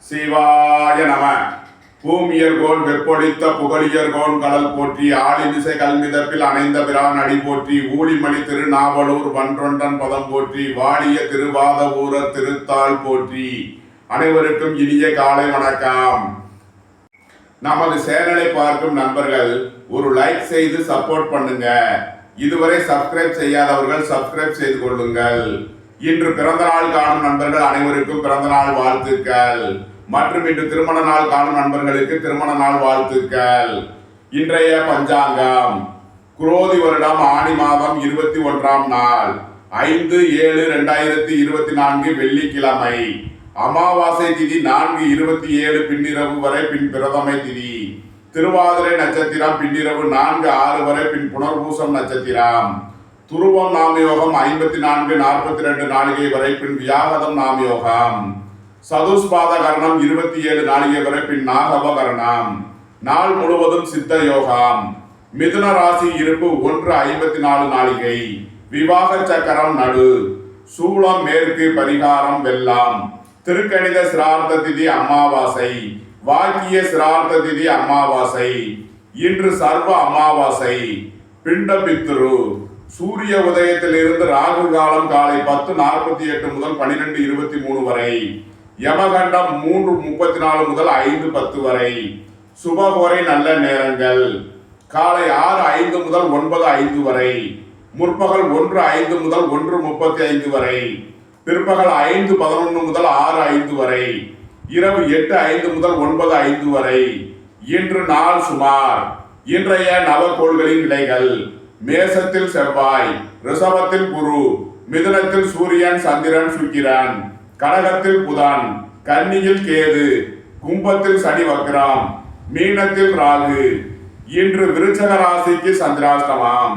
சிவாய நம. பூமியர்கோன் வெப்பொழித்த புகழியர்கோன் கடல் போற்றி ஆளிமிசை கல்மிதப்பில் அணைந்த பிரான் அடி போற்றி ஊழிமணி திருநாவலூர் வன்றொன்றன் பதம் போற்றி வாழிய திருவாத ஊரர் திருத்தாள் போற்றி. அனைவருக்கும் இனிய காலை வணக்கம். நமது சேனலை பார்க்கும் நண்பர்கள் ஒரு லைக் செய்து சப்போர்ட் பண்ணுங்க. இதுவரை சப்ஸ்கிரைப் செய்யாதவர்கள் சப்ஸ்கிரைப் செய்து கொள்ளுங்கள். இன்று பிறந்த நாள் காணும் நண்பர்கள் அனைவருக்கும் பிறந்த நாள் வாழ்த்துக்கள். மற்றும் இன்று திருமண நாள் காணும் நண்பர்களுக்கு திருமண நாள் வாழ்த்துக்கள். இன்றைய பஞ்சாங்கம் குரோதி வருடம் ஆணி மாதம் 21ஆம் நாள் 5/7/2024 வெள்ளிக்கிழமை. அமாவாசை திதி 4/27 பின்னிரவு வரை பின் பிரதமை திதி. திருவாதிரை நட்சத்திரம் பின்னிரவு 4/6 வரை பின் புனர்பூசம் நட்சத்திரம். துருவம் நாமயோகம் 54-42 நாளிகை வரை பின் வியாகதம் நாமயோகம். சதுஸ்பாத கரணம் 27 நாளிகை வரை பின் நாகவ கரணம். நாள் முழுவதும் சித்த யோகம். மிதுன ராசி இருப்பு 1:54 நாளிகை. விவாக சக்கரம் நடு. சூளம் மேற்கு. பரிகாரம் வெள்ளம். திருக்கணித சிரார்த்த திதி அமாவாசை. வாக்கிய சிரார்த்த திதி அமாவாசை. இன்று சர்வ அமாவாசை. பிண்ட பித்ரு. சூரிய உதயத்திலிருந்து ராகு காலம் காலை 10:48 முதல் 12:23 வரை. யமகண்டம் 3:34 முதல் 5:10 வரை. சுபகோரை நல்ல நேரங்கள் காலை 6:05 முதல் 9:05 வரை. முற்பகல் 1:05 முதல் 1:35 வரை. பிற்பகல் 5:11 முதல் 6:05 வரை. இரவு 8:05 முதல் 9:05 வரை. இன்று நாள் சுமார். இன்றைய நவக்கோள்களின் நிலைகள்: மேசத்தில் செவ்வாய், ரிஷபத்தில் குரு, மிதுனத்தில் சூரியன் சந்திரன் சுக்கிரன், கடகத்தில் புதன், கன்னியில் கேது, கும்பத்தில் சனி வக்ரம், மீனத்தில் ராகு. இன்று விருச்சக ராசிக்கு சந்திராஷ்டமம்.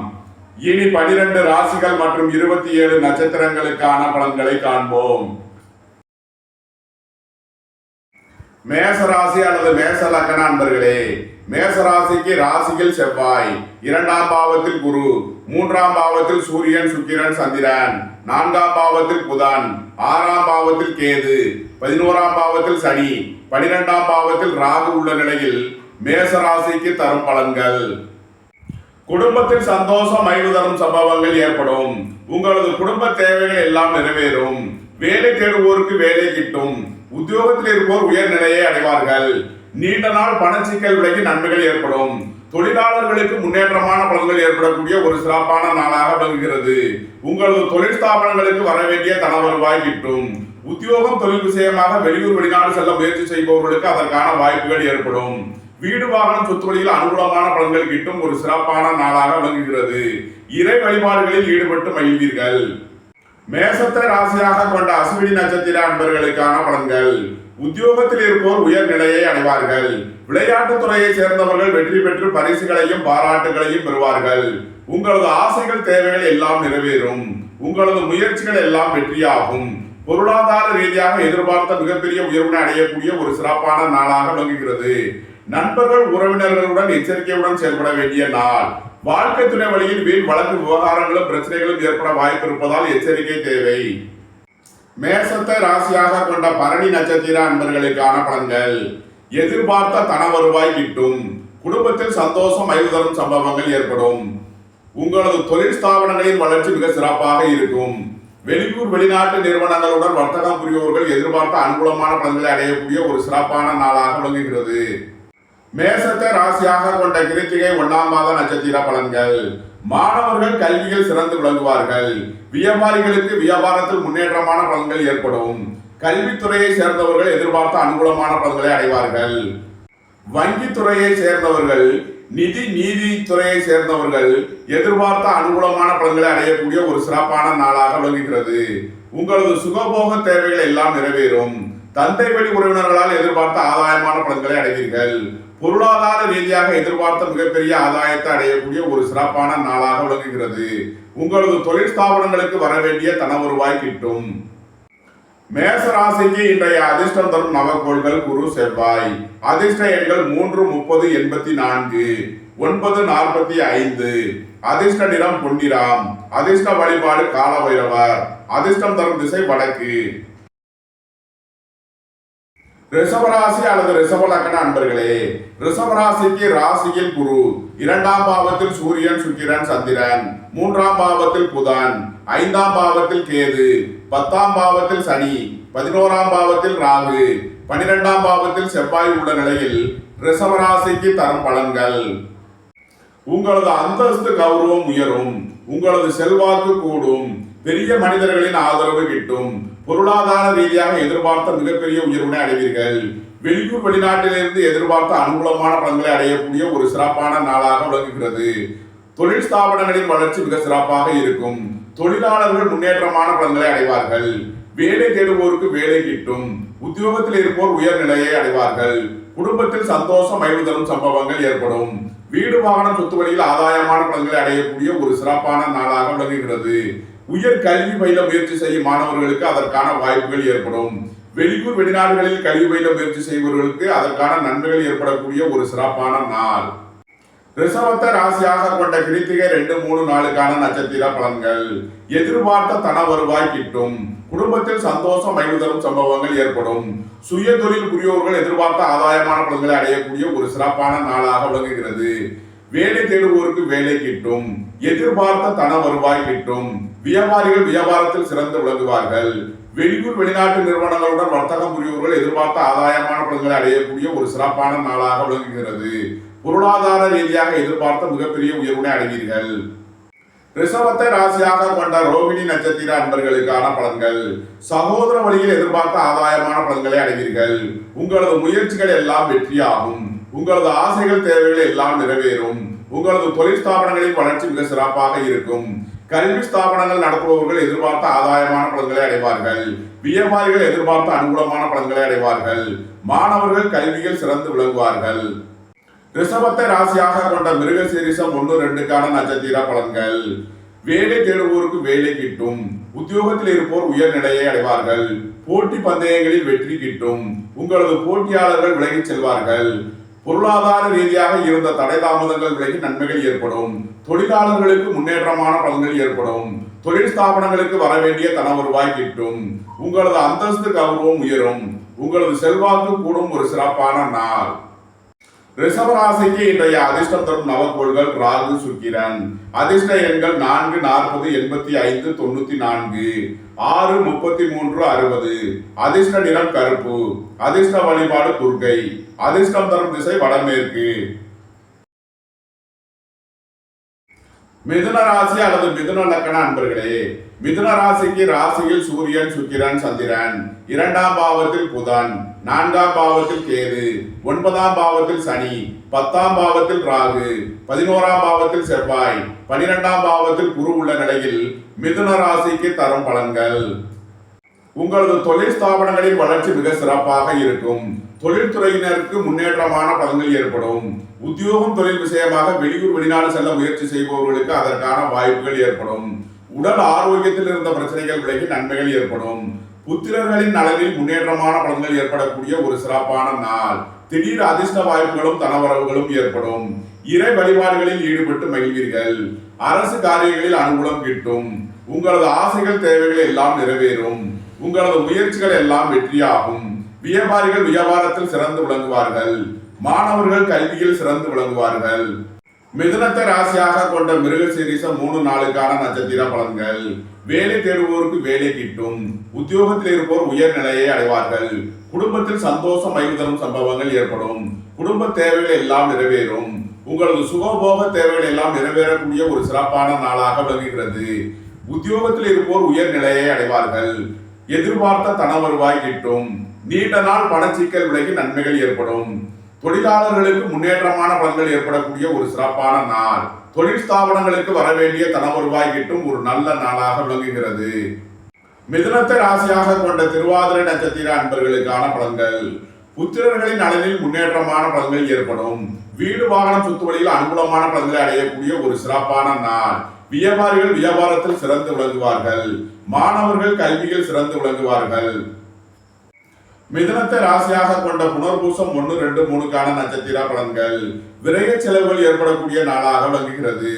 இனி 12 ராசிகள் மற்றும் 27 நட்சத்திரங்களுக்கான பலன்களை காண்போம். மேசராசி அல்லது மேச லக்ன அன்பர்களே, மேசராசிக்கு ராசியில் செவ்வாய், 2ஆம் பாவத்தில் குரு, 3ஆம் பாவத்தில் சூரியன் சுக்கிரன் சந்திரன், 4ஆம் பாவத்தில் புதன், 6ஆம் பாவத்தில் கேது, 11ஆம் பாவத்தில் சனி, 12ஆம் பாவத்தில் ராகு உள்ள நிலையில் மேசராசிக்கு தரும் பலன்கள்: குடும்பத்தில் சந்தோஷம் மகிழ்வு தரும் சம்பவங்கள் ஏற்படும். உங்களது குடும்ப தேவைகள் எல்லாம் நிறைவேறும். வேலை தேடுவோருக்கு வேலை கிட்டும். உத்தியோகத்தில் இருப்போர் உயர்நிலையை அடைவார்கள். நீண்ட நாள் பணச்சிக்கல் விலகி நன்மைகள் ஏற்படும். தொழிலாளர்களுக்கு முன்னேற்றமான பலன்கள் ஏற்படக்கூடிய ஒரு சிறப்பான நாளாக விளங்குகிறது. உங்களது தொழில் ஸ்தாபனங்களுக்கு வர வேண்டிய தன வருவாய் கிட்டும். உத்தியோகம் தொழில் விஷயமாக வெளியூர் வெளிநாடு செல்ல முயற்சி செய்பவர்களுக்கு அதற்கான வாய்ப்புகள் ஏற்படும். வீடு வாகனம் சொத்து வழியில் அனுகூலமான பலன்கள் கிட்டும் ஒரு சிறப்பான நாளாக விளங்குகிறது. இறை வழிபாடுகளில் ஈடுபட்டு மகிழ்வீர்கள். மேசத்தை ராசியாக கொண்ட அஸ்வினி நட்சத்திர அன்பர்களுக்கான பலன்கள்: உத்தியோகத்தில் இருப்போர் உயர்நிலையை அடைவார்கள். விளையாட்டுத் துறையை சேர்ந்தவர்கள் வெற்றி பெற்று பரிசுகளையும் பாராட்டுகளையும் பெறுவார்கள். உங்களது ஆசைகள் தேவைகள் எல்லாம் நிறைவேறும். உங்களது முயற்சிகள் எல்லாம் வெற்றியாகும். பொருளாதார ரீதியாக எதிர்பார்த்த மிகப்பெரிய உயர்வினை அடையக்கூடிய ஒரு சிறப்பான நாளாக விளங்குகிறது. நண்பர்கள் உறவினர்களுடன் எச்சரிக்கையுடன் செயல்பட வேண்டிய நாள். வாழ்க்கை துணை வழியில் வீண் வழக்கு விவகாரங்களும் பிரச்சனைகளும் ஏற்பட வாய்ப்பு இருப்பதால் எச்சரிக்கை தேவை. மேசத்தை ராசியாக கொண்ட பரணி நட்சத்திர அன்பர்களுக்கான பலன்கள்: எதிர்பார்த்த தன வருவாய் கிட்டும். குடும்பத்தில் சந்தோஷம் மகிழ்வு தரும் சம்பவங்கள் ஏற்படும். உங்களது தொழில் ஸ்தாபனங்களின் வளர்ச்சி மிக சிறப்பாக இருக்கும். வெளியூர் வெளிநாட்டு நிறுவனங்களுடன் வர்த்தகம் புரிபவர்கள் எதிர்பார்த்த அனுகூலமான பலன்களை அடையக்கூடிய ஒரு சிறப்பான நாளாக விளங்குகிறது. மேசத்தை ராசியாக கொண்ட கிருத்திகை 1ஆம் மாத நட்சத்திர பலன்கள்: மாணவர்கள் கல்வியில் சிறந்து விளங்குவார்கள். வியாபாரிகளுக்கு வியாபாரத்தில் முன்னேற்றமான பலன்கள் ஏற்படும். கல்வித்துறையை சேர்ந்தவர்கள் எதிர்பார்த்த அனுகூலமான பலன்களை அடைவார்கள். வங்கித்துறையை சேர்ந்தவர்கள், நீதித்துறையை சேர்ந்தவர்கள் எதிர்பார்த்த அனுகூலமான பலன்களை அடையக்கூடிய ஒரு சிறப்பான நாளாக விளங்குகிறது. உங்களது சுகபோக தேவைகள் எல்லாம் நிறைவேறும். தந்தை வழி உறவினர்களால் எதிர்பார்த்த ஆதாயமான பலன்களை அடைவீர்கள். பொருளாதார ரீதியாக எதிர்பார்த்த மிகப்பெரிய ஆதாயத்தை அடையக்கூடிய ஒரு சிறப்பான நாளாக விளங்குகிறது. உங்களது தொழில் ஸ்தாபனங்களுக்கு வர வேண்டிய தன வருவாய் கிட்டும். மேச ராசிக்கு இன்றைய அதிர்ஷ்டம் தரும் நவக்கோள்கள் குரு செவ்வாய். அதிர்ஷ்ட எண்கள் 3, 30, 84, 9, 45. அதிர்ஷ்ட நிறம் பொன்னிறம். அதிர்ஷ்ட வழிபாடு கால பைரவர். அதிர்ஷ்டம் தரும் திசை வடக்கு. ரிஷபராசி அல்லது ரிஷப லக்ன அன்பர்களே, ரிஷபராசிக்கு ராசியில் குரு, இரண்டாம் பாவத்தில் சூரியன் சுக்கிரன் சந்திரன், மூன்றாம் பாவத்தில் புதன், ஐந்தாம் பாவத்தில் கேது, 10ஆம் பாவத்தில் சனி, 11ஆம் பாவத்தில் ராகு, 12ஆம் பாவத்தில் செவ்வாய் உள்ள நிலையில் ரிஷபராசிக்கு தரும் பலன்கள். உங்களது அந்தஸ்து கௌரவம் உயரும், உங்களது செல்வாக்கு கூடும், பெரிய மனிதர்களின் ஆதரவு கிட்டும், பொருளாதார ரீதியாக எதிர்பார்த்த மிகப்பெரிய உயர்வினை அடைவீர்கள். வெளியூர் வெளிநாட்டிலிருந்து எதிர்பார்த்த அனுகூலமான பலன்களை அடையக்கூடிய ஒரு சிறப்பான நாளாக விளங்குகிறது. தொழில் ஸ்தாபனங்களின் வளர்ச்சி மிக சிறப்பாக இருக்கும். தொழிலாளர்கள் முன்னேற்றமான பலன்களை அடைவார்கள். வேலை தேடுவோருக்கு வேலை கிட்டும். உத்தியோகத்தில் இருப்போர் உயர்நிலையை அடைவார்கள். குடும்பத்தில் சந்தோஷம் மகிழ்வு தரும் சம்பவங்கள் ஏற்படும். வீடு வாகனம் சொத்து வழியில் ஆதாயமான பலன்களை அடையக்கூடிய ஒரு சிறப்பான நாளாக விளங்குகிறது. உயர் கல்வி பயில முயற்சி செய்யும் மாணவர்களுக்கு அதற்கான வாய்ப்புகள் ஏற்படும். வெளியூர் வெளிநாடுகளில் கல்வி பயில முயற்சி செய்பவர்களுக்கு அதற்கான நன்மைகள் ஏற்படக்கூடிய ஒரு சிறப்பான நாள். ரிஷபத்தை ராசியாக கொண்ட கிருத்திகை 2, 3, 4க்கான நட்சத்திர பலன்கள். எதிர்பார்த்த தன வருவாய் கிட்டும். குடும்பத்தில் சந்தோஷம் மகிழ்வு தரும் சம்பவங்கள் ஏற்படும். சுய தொழில் புரியோர்கள் எதிர்பார்த்த ஆதாயமான பலன்களை அடையக்கூடிய ஒரு சிறப்பான நாளாக விளங்குகிறது. வேலை தேடுவோருக்கு வேலை கிட்டும். எதிர்பார்த்த தன வருவாய் கிட்டும். வியாபாரிகள் வியாபாரத்தில் சிறந்து விளங்குவார்கள். வெளியூர் வெளிநாட்டு நிறுவனங்களுடன் வர்த்தகம் புரியோர்கள் எதிர்பார்த்த ஆதாயமான பலன்களை அடையக்கூடிய ஒரு சிறப்பான நாளாக விளங்குகிறது. பொருளாதார ரீதியாக எதிர்பார்த்த மிகப்பெரிய உயர்வினை அடைவீர்கள். ரிஷபத்தை ராசியாக கொண்ட ரோகிணி நட்சத்திர அன்பர்களுக்கான பலன்கள். சகோதர வழியில் எதிர்பார்த்த ஆதாயமான பலன்களை அடைவீர்கள். உங்களது முயற்சிகள் எல்லாம் வெற்றியாகும். உங்களது ஆசைகள் தேவைகள் எல்லாம் நிறைவேறும். உங்களது தொழில் ஸ்தாபனங்களின் வளர்ச்சி மிக சிறப்பாக இருக்கும். கல்வி ஸ்தாபனங்கள் நடத்துபவர்கள் எதிர்பார்த்த ஆதாயமான பலன்களை அடைவார்கள். வியாபாரிகள் எதிர்பார்த்த அனுகூலமான பலன்களை அடைவார்கள். மாணவர்கள் கல்வியில் சிறந்து விளங்குவார்கள். ரிஷபத்தை ராசியாக கொண்ட மிருகசீரிஷம் 1, 2க்கான நட்சத்திர பலன்கள். வேலை தேடுவோருக்கு வேலை கிட்டும். உத்தியோகத்தில் இருப்போர் உயர்நிலையை அடைவார்கள். போட்டி பந்தயங்களில் வெற்றி கிட்டும். உங்களது போட்டியாளர்கள் விலகிச் செல்வார்கள். பொருளாதார ரீதியாக இருந்த தடை தாமதங்கள் விலகி நன்மைகள் ஏற்படும். தொழிலாளர்களுக்கு முன்னேற்றமான பலன்கள் ஏற்படும். தொழில் ஸ்தாபனங்களுக்கு வர வேண்டிய தன வருவாய் கிட்டும். உங்களது அந்தஸ்து கௌரவம் உயரும். உங்களது செல்வாக்கு கூடும் ஒரு சிறப்பான நாள். ரிஷபராசிக்கு இன்றைய அதிர்ஷ்டம் தரும் நவக்கோள்கள் ராகு சுக்கிரன். அதிர்ஷ்ட எண்கள் 4, 40, 85, 94, 6, 33, 60. அதிர்ஷ்ட நிறம் கருப்பு. அதிர்ஷ்ட வழிபாடு துர்க்கை. அதிர்ஷ்டம் தரும் திசை வடமேற்கு. மிதுன ராசி அல்லது மிதுன லக்ன அன்பர்களே, மிதுன ராசிக்கு ராசியில் சூரியன் சுக்கிரன் சந்திரன், 2ஆம் பாவத்தில் புதன், 4ஆம் பாவத்தில் கேது, 9ஆம் பாவத்தில் சனி, 10ஆம் பாவத்தில் ராகு, 11ஆம் பாவத்தில் செவ்வாய், 12ஆம் பாவத்தில் குரு உள்ள நிலையில் மிதுன ராசிக்கு தரும் பலன்கள். உங்களது தொழில் ஸ்தாபனங்களின் வளர்ச்சி மிக சிறப்பாக இருக்கும். தொழில்துறையினருக்கு முன்னேற்றமான பலன்கள் ஏற்படும். உத்தியோகம் தொழில் விஷயமாக வெளியூர் வெளிநாடு செல்ல முயற்சி செய்பவர்களுக்கு அதற்கான வாய்ப்புகள் ஏற்படும். உடல் ஆரோக்கியத்தில் இருந்த பிரச்சனைகள் விலகி நன்மைகள் ஏற்படும். புத்திரர்களின் நலனில் முன்னேற்றமான பலன்கள் ஏற்படக்கூடிய ஒரு சிறப்பான நாள். திடீர் அதிர்ஷ்ட வாய்ப்புகளும் தனவரவுகளும் ஏற்படும். இறை வழிபாடுகளில் ஈடுபட்டு மகிழ்வீர்கள். அரசு காரியங்களில் அனுகூலம் கிட்டும். உங்களது ஆசைகள் தேவைகள் எல்லாம் நிறைவேறும். உங்களது முயற்சிகள் எல்லாம் வெற்றியாகும். வியாபாரிகள் வியாபாரத்தில் சிறந்து விளங்குவார்கள். மாணவர்கள் கல்வியில் சிறந்து விளங்குவார்கள். மிதுனத்தை ராசியாக கொண்ட மிருகசீரிஷம் 3, 4க்கான நட்சத்திர பலன்கள். வேலை தேடுவோருக்கு வேலை கிட்டும். உத்தியோகத்தில் இருப்போர் உயர்நிலையை அடைவார்கள். குடும்பத்தில் சந்தோஷம் மகிழ்வு தரும் சம்பவங்கள் ஏற்படும். குடும்ப தேவைகள் எல்லாம் நிறைவேறும். உங்களது சுகபோக தேவைகள் எல்லாம் நிறைவேறக்கூடிய ஒரு சிறப்பான நாளாக விளங்குகிறது. உத்தியோகத்தில் இருப்போர் உயர்நிலையை அடைவார்கள். எதிர்பார்த்த தன வருவாய் கிட்டும். நீண்ட நாள் பணச்சிக்கல் விலகி நன்மைகள் ஏற்படும். தொழிலாளர்களுக்கு முன்னேற்றமான பலன்கள் ஏற்படக்கூடிய ஒரு சிறப்பான நாள். தொழில் ஸ்தாபனங்களுக்கு வர வேண்டிய தன வருவாய் கிட்டும் ஒரு நல்ல நாளாக விளங்குகிறது. மிதுனத்தை ராசியாக கொண்ட திருவாதிரை நட்சத்திர அன்பர்களுக்கான பலன்கள். புத்திரர்களின் நலனில் முன்னேற்றமான பலன்கள் ஏற்படும். வீடு வாகனம் சொத்து வழியில் அனுகூலமான பலன்களை அடையக்கூடிய ஒரு சிறப்பான நாள். வியாபாரிகள் வியாபாரத்தில் சிறந்து விளங்குவார்கள். மாணவர்கள் கல்வியில் சிறந்து விளங்குவார்கள். மிதுனத்தை ராசியாக கொண்ட புனர்பூசம் 1, 2, 3க்கான நட்சத்திர பலன்கள். விரைய செலவுகள் ஏற்படக்கூடிய நாளாக விளங்குகிறது.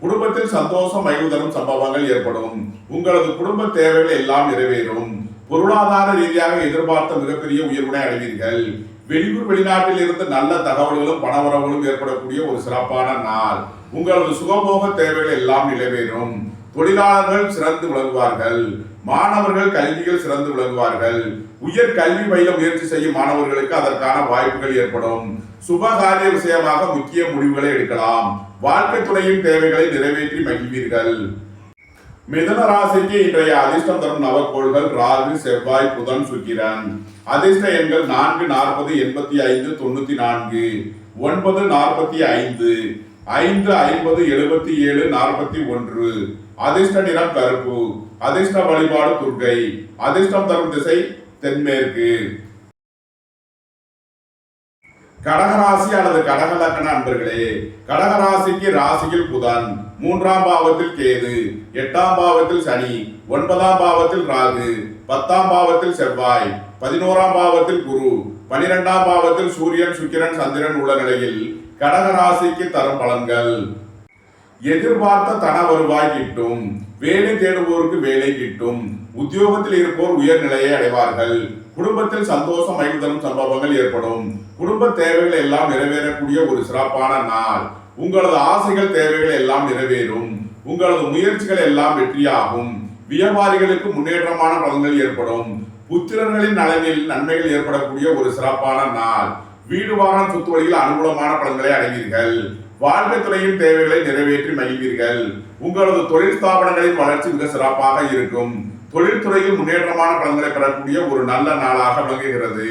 குடும்பத்தில் சந்தோஷம் மகிழ்வு தரும் சம்பவங்கள் ஏற்படும். உங்களது குடும்ப தேவைகள் எல்லாம் நிறைவேறும். பொருளாதார ரீதியாக எதிர்பார்த்த மிகப்பெரிய உயர்வினை அடைவீர்கள். வெளியூர் வெளிநாட்டில் இருந்து நல்ல தகவல்களும் பணவரவுகளும் ஏற்படக்கூடிய ஒரு சிறப்பான நாள். உங்களது சுகபோக தேவைகள் எல்லாம் நிறைவேறும். தொழிலாளர்கள் சிறந்து விளங்குவார்கள். மாணவர்கள் கல்வியில் சிறந்து விளங்குவார்கள். உயர் கல்வி பயில முயற்சி செய்யும் மாணவர்களுக்கு அதற்கான வாய்ப்புகள் ஏற்படும். சுபகாரிய விஷயமாக முக்கிய முடிவுகளை எடுக்கலாம். வாழ்க்கை துணையின் தேவைகளை நிறைவேற்றி மகிழ்வீர்கள். மிதுன ராசிக்கு இன்றைய அதிர்ஷ்டம் தரும் நவக்கோள்கள் ராகு, செவ்வாய், புதன், சுக்கிரன். அதிர்ஷ்ட எண்கள் 4, 40, 85, 94, 9, 45, 5, 50, 77, 41. அதிர்ஷ்ட நிறம் கருப்பு. அதிர்ஷ்ட வழிபாடு துர்க்கை. அதிர்ஷ்டம் தரும் திசை தென்மேற்கு. கடகராசி அல்லது கடகலக்கண அன்பர்களே, கடகராசிக்கு ராசியில் புதன், 3ஆம் பாவத்தில் கேது, 8ஆம் பாவத்தில் சனி, 9ஆம் பாவத்தில் ராகு, 10ஆம் பாவத்தில் செவ்வாய், 11ஆம் பாவத்தில் குரு, 12ஆம் பாவத்தில் சூரியன், சுக்கிரன், சந்திரன் உள்ள நிலையில் கடகராசிக்கு தரும் பலன்கள். எதிர்பார்த்த தன வருவாய் கிட்டும். வேலை தேடுவோருக்கு வேலை கிட்டும். உத்தியோகத்தில் இருப்போர் உயர்நிலையை அடைவார்கள். குடும்பத்தில் சந்தோஷம் மகிழ்ச்சி தரும் சம்பவங்கள் ஏற்படும். குடும்ப தேவைகள் எல்லாம் நிறைவேறக்கூடிய ஒரு சிறப்பான நாள். உங்களது ஆசைகள் தேவைகள் எல்லாம் நிறைவேறும். உங்களது முயற்சிகள் எல்லாம் வெற்றியாகும். வியாபாரிகளுக்கு முன்னேற்றமான பலன்கள் ஏற்படும். புத்திரர்களின் நலனில் நன்மைகள் ஏற்படக்கூடிய ஒரு சிறப்பான நாள். வீடு வாகனம் சொத்து வழியில் அனுகூலமான பலன்களை அடைவீர்கள். வாழ்க்கை துறையின் தேவைகளை நிறைவேற்றி மகிழ்வீர்கள். உங்களது தொழில் ஸ்தாபனங்களின் வளர்ச்சி மிக சிறப்பாக இருக்கும். தொழில்துறையில் முன்னேற்றமான பலன்களை பெறக்கூடிய ஒரு நல்ல நாளாக விளங்குகிறது.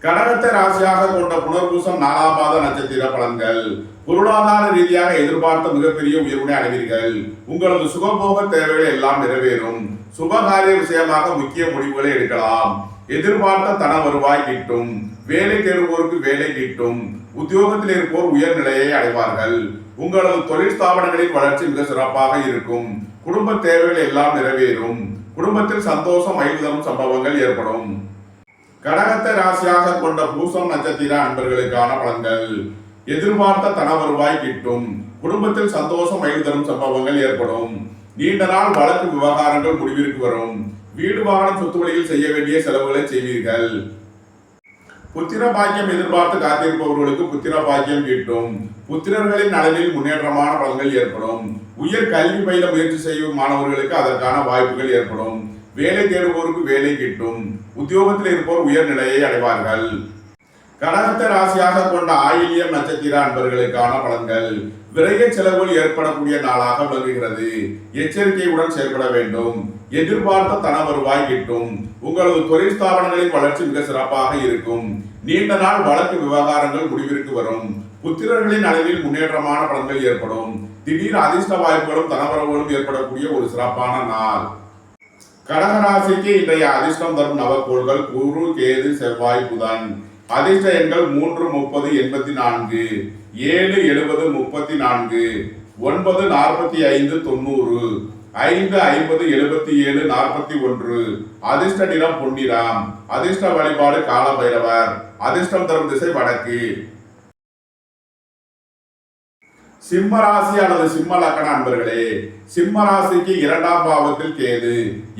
கடகத்தை ராசியாக கொண்ட புனர்பூசம் 4ஆம் பாத நட்சத்திர பலன்கள். பொருளாதார ரீதியாக எதிர்பார்த்த மிகப்பெரிய உயர்வினை அடைவீர்கள். உங்களது சுகபோக தேவைகள் எல்லாம் நிறைவேறும். சுபகாரிய விஷயமாக முக்கிய முடிவுகளை எடுக்கலாம். எதிர்பார்த்த தன வருவாய் கிட்டும். வேலை தேடுவோருக்கு வேலை கிட்டும். உத்தியோகத்தில் இருப்போர் உயர்நிலையை அடைவார்கள். உங்களது தொழில் ஸ்தாபனங்களின் வளர்ச்சி மிக சிறப்பாக இருக்கும். குடும்ப தேவைகள் எல்லாம் நிறைவேறும். குடும்பத்தில் சந்தோஷம் மகிழ்ச்சி தரும் சம்பவங்கள் ஏற்படும். கடகத்தை ராசியாக கொண்ட பூசம் நட்சத்திர அன்பர்களுக்கான பலன்கள். எதிர்பார்த்த தன வருவாய் கிட்டும். குடும்பத்தில் சந்தோஷம் மகிழ்ச்சி தரும் சம்பவங்கள் ஏற்படும். நீண்ட நாள் வழக்கு விவகாரங்கள் முடிவிற்கு வரும். வீடு வாகனம் சொத்து வழியில் செய்ய வேண்டிய செலவுகளை செய்வீர்கள். புத்திர பாக்கியம் எதிர்பார்த்து காத்திருப்பவர்களுக்கு புத்திர பாக்கியம் கிட்டும். புத்திரர்களின் நலனில் முன்னேற்றமான பலன்கள் ஏற்படும். உயர் கல்வி பயில முயற்சி செய்யும் மாணவர்களுக்கு அதற்கான வாய்ப்புகள் ஏற்படும். வேலை தேடுவோருக்கு வேலை கிட்டும். உத்தியோகத்தில் இருப்போர் உயர்நிலையை அடைவார்கள். கடகத்தை ராசியாக கொண்ட ஆயில்யம் நட்சத்திர அன்பர்களுக்கான பலன்கள். விரைய செலவுகள் ஏற்படக்கூடிய நாளாக விளங்குகிறது. எச்சரிக்கையுடன் செயல்பட வேண்டும். எதிர்பார்த்த தன வருவாய் கிட்டும். உங்களது தொழில் ஸ்தாபனங்களின் வளர்ச்சி மிக சிறப்பாக இருக்கும். நீண்ட நாள் வழக்கு விவகாரங்கள் முடிவிற்கு வரும். புத்திரர்களின் அளவில் முன்னேற்றமான பலன்கள் ஏற்படும். திடீர் அதிர்ஷ்ட வாய்ப்புகளும் தனவரவுகளும் ஏற்படக்கூடிய ஒரு சிறப்பான நாள். கடகராசிக்கு இன்றைய அதிர்ஷ்டம் தரும் நவக்கோள்கள் குரு, கேது, செவ்வாய், புதன். அதிர்ஷ்ட எண்கள் 3, 30, 84, 7, 70, 34, 9, 45, 90, 5, 50, 77, 41. அதிர்ஷ்ட நிறம் பொன்னிறம். அதிர்ஷ்ட வழிபாடு கால பைரவர். அதிர்ஷ்டம் தரும் திசை வடக்கு. சிம்ம ராசி அல்லது சிம்ம லக்கண அன்பர்களே, சிம்ம ராசிக்கு 2ஆம் பாவத்தில் கேது,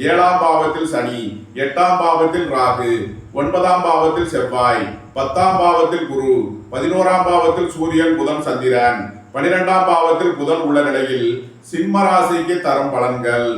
7ஆம் பாவத்தில் சனி, 8ஆம் பாவத்தில் ராகு, 9ஆம் பாவத்தில் செவ்வாய், 10ஆம் பாவத்தில் குரு, 11ஆம் பாவத்தில் சூரியன், புதன், சந்திரன், 12ஆம் பாவத்தில் புதன் உள்ள நிலையில் சிம்ம ராசிக்கு தரும் பலன்கள்.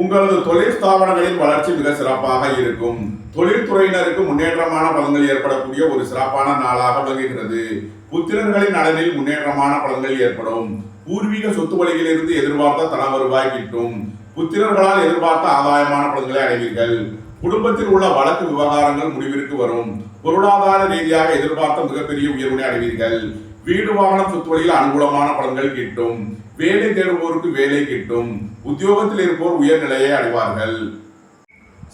உங்களது தொழில் ஸ்தாபனங்களின் வளர்ச்சி மிக சிறப்பாக இருக்கும். தொழில்துறையினருக்கு முன்னேற்றமான பலன்கள் ஏற்படக்கூடிய ஒரு சிறப்பான நாளாக விளங்குகிறது. புத்திரர்களின் நலனில் முன்னேற்றமான பலன்கள் ஏற்படும். பூர்வீக சொத்து வழிகளிலிருந்து எதிர்பார்த்த தன வருவாய் கிட்டும். புத்திரர்களால் எதிர்பார்த்த ஆதாயமான பலன்களை அடைவீர்கள். குடும்பத்தில் உள்ள வழக்கு விவகாரங்கள் முடிவிற்கு வரும். பொருளாதார ரீதியாக எதிர்பார்த்த மிகப்பெரிய உயர்வினை அடைவீர்கள். வீடு வாகனம் சொத்து வழியில் அனுகூலமான பலன்கள் கிட்டும். வேலை தேடுவோருக்கு வேலை கிட்டும். உத்தியோகத்தில் இருப்போர் உயர்நிலையை அடைவார்கள்.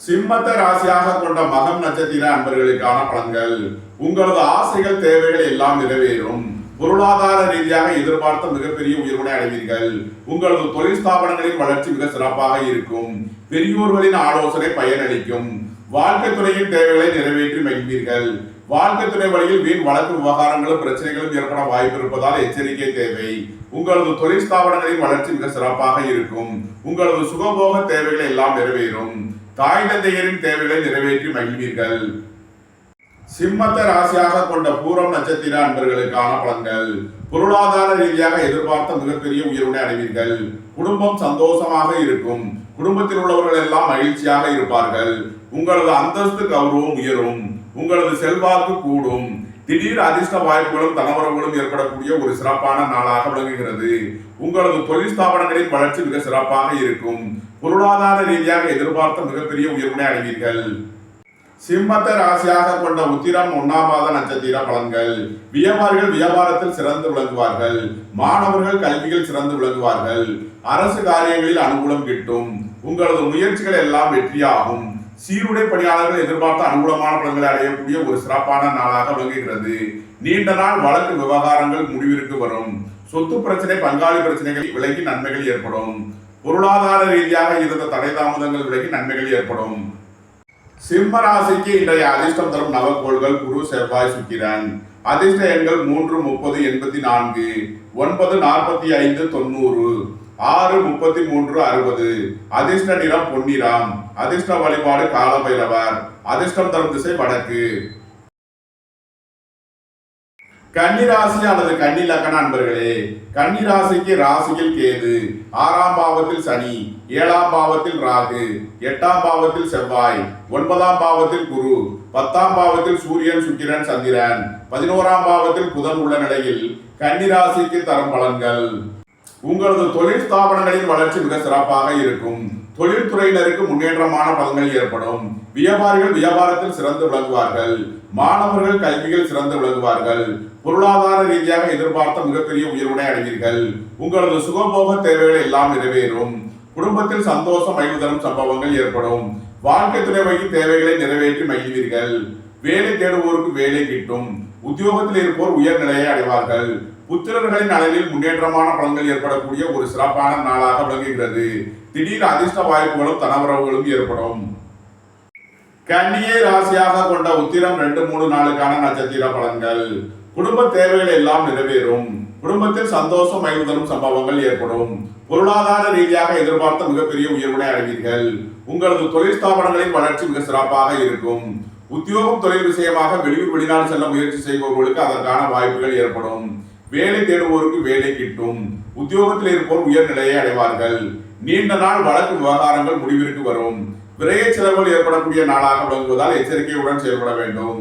சிம்மத்தை ராசியாக கொண்ட மகம் நட்சத்திர அன்பர்களுக்கான பலன்கள். உங்களது ஆசைகள் தேவைகள் எல்லாம் நிறைவேறும். பொருளாதார ரீதியாக எதிர்பார்த்த மிகப்பெரிய உயர்வினை அடைவீர்கள். உங்களது தொழில் ஸ்தாபனங்களின் வளர்ச்சி மிக சிறப்பாக இருக்கும். பெரியோர்களின் ஆலோசனை பயனளிக்கும். வாழ்க்கை துறையின் தேவைகளை நிறைவேற்றி மகிழ்வீர்கள். வாழ்க்கை துறை வழியில் வீண் வழக்கு விவகாரங்களும் பிரச்சனைகளும் ஏற்பட வாய்ப்பு இருப்பதால் எச்சரிக்கை தேவை. உங்களது தொழில் ஸ்தாபனங்களின் வளர்ச்சி மிக சிறப்பாக இருக்கும். உங்களது சுகபோக தேவைகள் எல்லாம் நிறைவேறும். தாய் தந்தையரின் தேவைகளை நிறைவேற்றி மகிழ்வீர்கள். சிம்மத்தை ராசியாக கொண்ட பூரம் நட்சத்திர அன்பர்களுக்கான பலன்கள். பொருளாதார ரீதியாக எதிர்பார்த்த மிகப்பெரிய உயர்வினை அடைவீர்கள். குடும்பம் சந்தோஷமாக இருக்கும். குடும்பத்தில் உள்ளவர்கள் எல்லாம் மகிழ்ச்சியாக இருப்பார்கள். உங்களது அந்தஸ்து கௌரவம் உயரும். உங்களது செல்வாக்கு கூடும். திடீர் அதிர்ஷ்ட வாய்ப்புகளும் தனவரவுகளும் ஏற்படக்கூடிய ஒரு சிறப்பான நாளாக விளங்குகிறது. உங்களது தொழில் ஸ்தாபனங்களின் வளர்ச்சி மிக சிறப்பாக இருக்கும். பொருளாதார ரீதியாக எதிர்பார்த்த மிகப்பெரிய உயர்வினை அடைவீர்கள். சிம்மத்தை ராசியாக கொண்ட உத்திரம் 1ஆம் பாத நட்சத்திர பலன்கள். வியாபாரிகள் வியாபாரத்தில் சிறந்து விளங்குவார்கள். மாணவர்கள் கல்வியில் சிறந்து விளங்குவார்கள். அரசு காரியங்களில் அனுகூலம் கிட்டும். உங்களது முயற்சிகள் எல்லாம் வெற்றியாகும். சீருடை பணியாளர்கள் எதிர்பார்த்த அனுகூலமான பலன்களை அடையக்கூடிய ஒரு சிறப்பான நாளாக விளங்குகிறது. நீண்ட நாள் வழக்கு விவகாரங்கள் முடிவிற்கு வரும். சொத்து பிரச்சனை, பங்காளி பிரச்சனைகள் விலகி நன்மைகள் ஏற்படும். பொருளாதார ரீதியாக இருந்த தடை தாமதங்கள் விலகி நன்மைகள் ஏற்படும். சிம்ம ராசிக்கு இன்றைய அதிர்ஷ்டம் தரும் நவக்கோள்கள் குரு, செவ்வாய், சுக்கிரன். அதிர்ஷ்ட எண்கள் 3, 30, 84, 9, 45, 90, 6, 33, 60. அதிர்ஷ்ட நிறம் பொன்னிறம். அதிர்ஷ்ட வழிபாடு காலபைரவர். அதிர்ஷ்டம் தரும் திசை வடக்கு. கன்னிராசி அல்லது கன்னி லக்ன அன்பர்களே, கன்னிராசிக்கு ராசியில் கேது, 6ஆம் பாவத்தில் சனி, 7ஆம் பாவத்தில் ராகு, 8ஆம் பாவத்தில் செவ்வாய், 9ஆம் பாவத்தில் குரு, 10ஆம் பாவத்தில் சூரியன், சுக்கிரன், சந்திரன், 11ஆம் பாவத்தில் புதன் உள்ள நிலையில் கன்னிராசிக்கு தரும் பலன்கள். உங்களது தொழில் ஸ்தாபனங்களின் வளர்ச்சி மிக சிறப்பாக இருக்கும். தொழில்துறையினருக்கு முன்னேற்றமான பலன்கள் ஏற்படும். வியாபாரிகள் வியாபாரத்தில் சிறந்து விளங்குவார்கள். மாணவர்கள் கல்வியில் சிறந்து விளங்குவார்கள். பொருளாதார ரீதியாக எதிர்பார்த்த மிகப்பெரிய உயர்வினை அடைவீர்கள். உங்களது சுகபோக தேவைகள் எல்லாம் நிறைவேறும். குடும்பத்தில் சந்தோஷம் மகிழ்வு சம்பவங்கள் ஏற்படும். வாழ்க்கை துணைவகி தேவைகளை நிறைவேற்றி மகிழ்வீர்கள். வேலை தேடுவோருக்கு வேலை கிட்டும். உத்தியோகத்தில் இருப்போர் உயர்நிலையை அடைவார்கள். புத்திரர்களின் நலனில் முன்னேற்றமான பலன்கள் ஏற்படக்கூடிய ஒரு சிறப்பான நாளாக விளங்குகிறது. திடீர் அதிர்ஷ்ட வாய்ப்புகளும் தனவரவுகளும் ஏற்படும். கன்னியை ராசியாக கொண்ட உத்திரம் 2, 3 நாளுக்கான நட்சத்திர பலன்கள். குடும்ப தேவைகள் எல்லாம் நிறைவேறும். குடும்பத்தில் சந்தோஷம் மகிழ்வு சம்பவங்கள் ஏற்படும். பொருளாதார ரீதியாக எதிர்பார்த்த மிகப்பெரிய உயர்வினை அடைவீர்கள். உங்களது தொழில் ஸ்தாபனங்களின் வளர்ச்சி மிக சிறப்பாக இருக்கும். உத்தியோகம் தொழில் விஷயமாக வெளியூர் வெளிநாடு செல்ல முயற்சி செய்பவர்களுக்கு அதற்கான வாய்ப்புகள் ஏற்படும். வேலை தேடுவோருக்கு வேலை கிட்டும். உத்தியோகத்தில் இருப்போர் உயர்நிலையை அடைவார்கள். நீண்ட நாள் வழக்கு விவகாரங்கள் முடிவிற்கு வரும். விரைய செலவுகள் ஏற்படக்கூடிய நாளாக விளங்குவதால் எச்சரிக்கையுடன் செயல்பட வேண்டும்.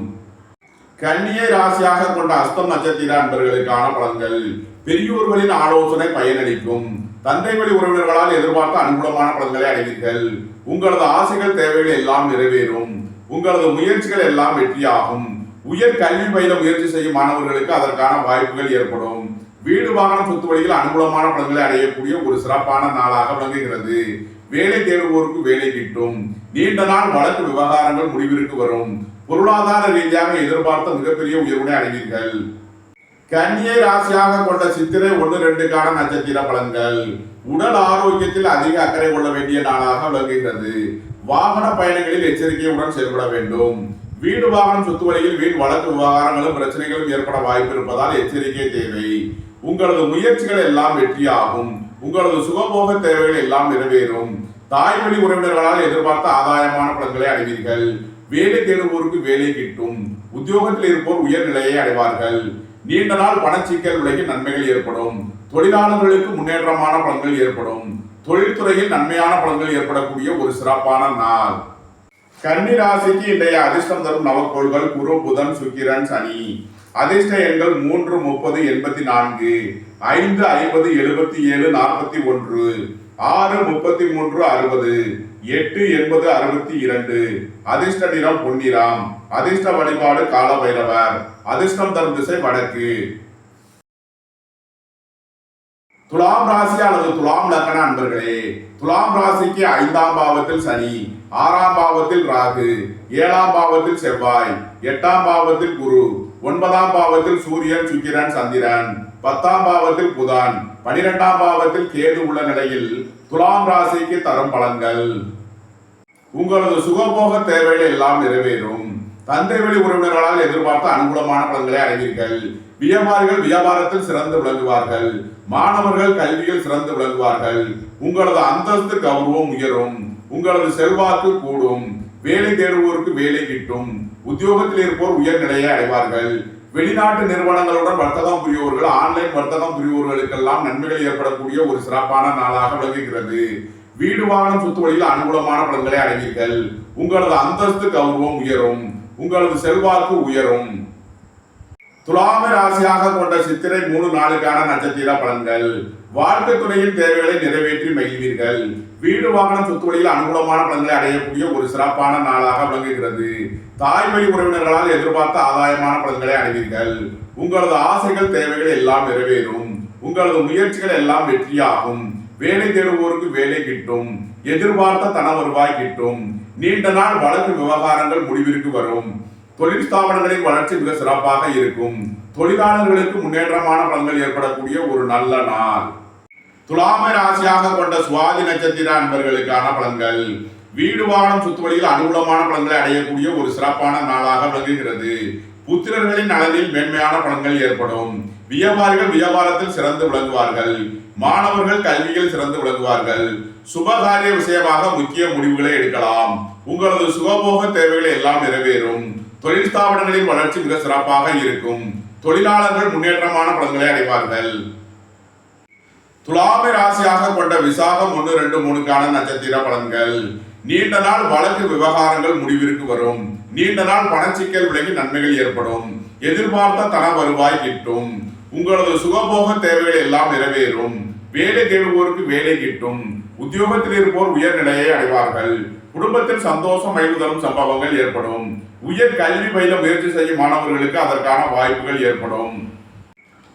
கன்னியை ராசியாக கொண்ட அஸ்தம் நட்சத்திர அன்பர்களுக்கான பலன்கள். பெரியோர்களின் ஆலோசனை பயனளிக்கும். தந்தை வழி உறவினர்களால் எதிர்பார்த்த அனுகூலமான பலன்களை அடைவீர்கள். உங்களது ஆசைகள் தேவைகள் எல்லாம் நிறைவேறும். உங்களது முயற்சிகள் எல்லாம் வெற்றியாகும். உயர் கல்வி பயில முயற்சி செய்யும் மாணவர்களுக்கு அதற்கான வாய்ப்புகள் ஏற்படும். வீடு வாகனம் சொத்து வழியில் அனுகூலமான பலன்களை அடையக்கூடிய ஒரு சிறப்பான நாளாக விளங்குகிறது. வேலை தேடுவோருக்கு வேலை கிட்டும். நீண்ட நாள் வழக்கு விவகாரங்கள் முடிவிற்கு வரும். பொருளாதார ரீதியாக எதிர்பார்த்த மிகப்பெரிய உயர்வினை அடைவீர்கள். கன்னியை ராசியாக கொண்ட சித்திரை 1, 2க்கான நட்சத்திர பலன்கள். உடல் ஆரோக்கியத்தில் அதிக அக்கறை கொள்ள வேண்டிய நாளாக விளங்குகிறது. வாகன பயணங்களில் எச்சரிக்கையுடன் செயல்பட வேண்டும். வீடு வாகனம் சொத்து வழியில் வீண் வழக்கு விவகாரங்களும் பிரச்சனைகளும் ஏற்பட வாய்ப்பு இருப்பதால் எச்சரிக்கை தேவை. உங்களது முயற்சிகள் எல்லாம் வெற்றியாகும். உங்களது சுகபோக தேவைகள் எல்லாம் நிறைவேறும். தாய் வழி உறவினர்களால் எதிர்பார்த்த ஆதாயமான பலன்களை அடைவீர்கள். வேலை தேடுவோருக்கு வேலை கிட்டும். உத்தியோகத்தில் இருப்போர் உயர்நிலையை அடைவார்கள். நீண்ட நாள் பணச்சிக்கல் விலகி நன்மைகள் ஏற்படும். தொழிலாளர்களுக்கு முன்னேற்றமான பலன்கள் ஏற்படும். தொழில்துறையில் நன்மையான பலன்கள் ஏற்படக்கூடிய ஒரு சிறப்பான நாள். கன்னி ராசிக்கு இன்றைய அதிர்ஷ்டம் தரும் நவக்கோள்கள் குரு, புதன், சுக்கிரன், சனி. அதிர்ஷ்ட எண்கள் 3, 30, 84, 5, 50, 77, 41, 6, 33, 60, 8, 80, 62. அதிர்ஷ்ட நிறம் பொன்னிறம். அதிர்ஷ்ட வழிபாடு காலபைரவர். அதிர்ஷ்டம் தரும் திசை வடக்கு. துலாம் ராசி அல்லது துலாம் லக்ன அன்பர்களே, துலாம் ராசிக்கு 5ஆம் பாவத்தில் சனி, 6ஆம் பாவத்தில் ராகு, 7ஆம் பாவத்தில் செவ்வாய், 8ஆம் பாவத்தில் குரு, 9ஆம் பாவத்தில் சூரியன், சுக்கிரன், சந்திரன், 10ஆம் பாவத்தில் புதன், 12ஆம் பாவத்தில் கேது உள்ள நிலையில் துலாம் ராசிக்கு தரும் பலன்கள். உங்களது சுகபோக தேவைகள் எல்லாம் நிறைவேறும். தந்தை வழி உறவினர்களால் எதிர்பார்த்த அனுகூலமான பலன்களை அடைவீர்கள். வியாபாரிகள் வியாபாரத்தில் சிறந்து விளங்குவார்கள். மாணவர்கள் கல்வியில் சிறந்து விளங்குவார்கள். உங்களது அந்தஸ்து கௌரவம் உயரும். உங்களது செல்வாக்கு கூடும். வேலை தேடுவோருக்கு வேலை கிட்டும். உத்தியோகத்தில் இருப்போர் உயர்நிலையை அடைவார்கள். வெளிநாட்டு நிறுவனங்களுடன் வர்த்தகம் புரியோர்கள், ஆன்லைன் வர்த்தகம் புரியோர்களுக்கெல்லாம் நன்மைகள் ஏற்படக்கூடிய ஒரு சிறப்பான நாளாக விளங்குகிறது. வீடு வாகனம் சொத்து வழியில் அனுகூலமான பலன்களை அடைவீர்கள். உங்களது அந்தஸ்து கௌரவம் உயரும். உங்களது செல்வாக்கு உயரும். துலாம ராசியாக கொண்ட சித்திரை 3 நாளுக்கான நட்சத்திர பலன்கள். வாழ்க்கை துணையின் தேவைகளை நிறைவேற்றி மகிழ்வீர்கள். வீடு வாகனம் சொத்து வழியில் அனுகூலமான பலன்களை அடையக்கூடிய ஒரு சிறப்பான நாளாக விளங்குகிறது. தாய் வழி உறவினர்களால் எதிர்பார்த்த ஆதாயமான பலன்களை அடைவீர்கள். உங்களது ஆசைகள் தேவைகள் எல்லாம் நிறைவேறும். உங்களது முயற்சிகள் எல்லாம் வெற்றியாகும். வேலை தேடுவோருக்கு வேலை கிட்டும். எதிர்பார்த்த தன வருவாய் கிட்டும். நீண்ட நாள் வழக்கு விவகாரங்கள் முடிவிற்கு வரும். தொழில் ஸ்தாபனங்களின் வளர்ச்சி மிக சிறப்பாக இருக்கும். தொழிலாளர்களுக்கு முன்னேற்றமான பலன்கள் ஏற்படக்கூடிய ஒரு நல்ல நாள். துலாம ராசியாக கொண்ட சுவாதி நட்சத்திர அன்பர்களுக்கான பலன்கள். வீடு வாகனம் சொத்து வழியில் அனுகூலமான பலன்களை அடையக்கூடிய ஒரு சிறப்பான நாளாக விளங்குகிறது. புத்திரர்களின் நலனில் மேன்மையான பலன்கள் ஏற்படும். வியாபாரிகள் வியாபாரத்தில் சிறந்து விளங்குவார்கள். மாணவர்கள் கல்வியில் சிறந்து விளங்குவார்கள். சுபகாரிய விஷயமாக முக்கிய முடிவுகளை எடுக்கலாம். உங்களது சுகபோக தேவைகள் எல்லாம் நிறைவேறும். தொழில் ஸ்தாபனங்களின் வளர்ச்சி மிக சிறப்பாக இருக்கும். தொழிலாளர்கள் முன்னேற்றமான பலன்களை அடைவார்கள். துலாம ராசியாக கொண்ட விசாகம் 1, 2, 3க்கான நட்சத்திர பலன்கள். நீண்ட நாள் வழக்கு விவகாரங்கள் முடிவிற்கு வரும். நீண்ட நாள் பணச்சிக்கல் விலகி நன்மைகள் ஏற்படும். எதிர்பார்த்த தன வருவாய் கிட்டும். உங்களது சுகபோக தேவைகள் எல்லாம் நிறைவேறும். வேலை தேடுவோருக்கு வேலை கிட்டும். உத்தியோகத்தில் இருப்போர் உயர்நிலையை அடைவார்கள். குடும்பத்தில் சந்தோஷம் மகிழ்வு தரும் சம்பவங்கள் ஏற்படும். உயர் கல்வி பயில முயற்சி செய்யும் மாணவர்களுக்கு அதற்கான வாய்ப்புகள் ஏற்படும்.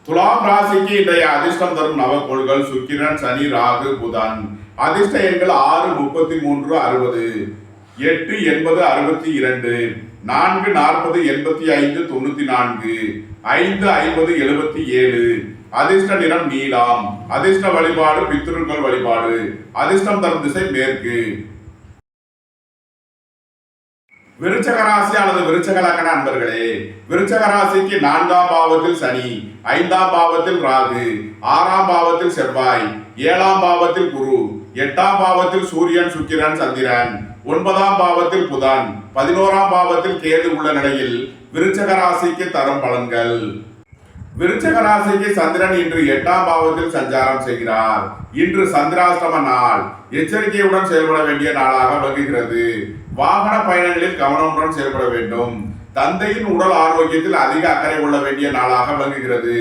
துலாம் ராசிக்கு இன்றைய அதிர்ஷ்டம் தரும் நவக்கோள்கள் சுக்கிரன், சனி, ராகு, புதன். அதிர்ஷ்ட எண்கள் 6, 33, 60, 8, 80, 62, 4, 40, 85, 94, 5, 50, 77. அதிர்ஷ்ட நிறம் நீலம். அதிர்ஷ்ட வழிபாடு பித்ருக்கள் வழிபாடு. அதிர்ஷ்டம் தரும் திசை மேற்கு. விருச்சக ராசி அல்லது விருச்சக லக்ன அன்பர்களே, விருச்சக ராசிக்கு 4ஆம் பாவத்தில் சனி, 5ஆம் பாவத்தில் ராகு, 6ஆம் பாவத்தில் செவ்வாய், 7ஆம் பாவத்தில் குரு, 8ஆம் பாவத்தில் சூரியன், சுக்கிரன், சந்திரன், 9ஆம் பாவத்தில் புதன், 11ஆம் பாவத்தில் கேது உள்ள நிலையில் விருச்சக ராசிக்கு தரும் பலன்கள். விருச்சக ராசிக்கு சந்திரன் இன்று 8ஆம் பாவத்தில் சஞ்சாரம் செய்கிறார். இன்று சந்திராஷ்டம நாள். எச்சரிக்கையுடன் செயல்பட வேண்டிய நாளாக விளங்குகிறது. வாகன பயணங்களில் கவனமுடன் செயல்பட வேண்டும். தந்தையின் உடல் ஆரோக்கியத்தில் அதிக அக்கறை கொள்ள வேண்டிய நாளாக விளங்குகிறது.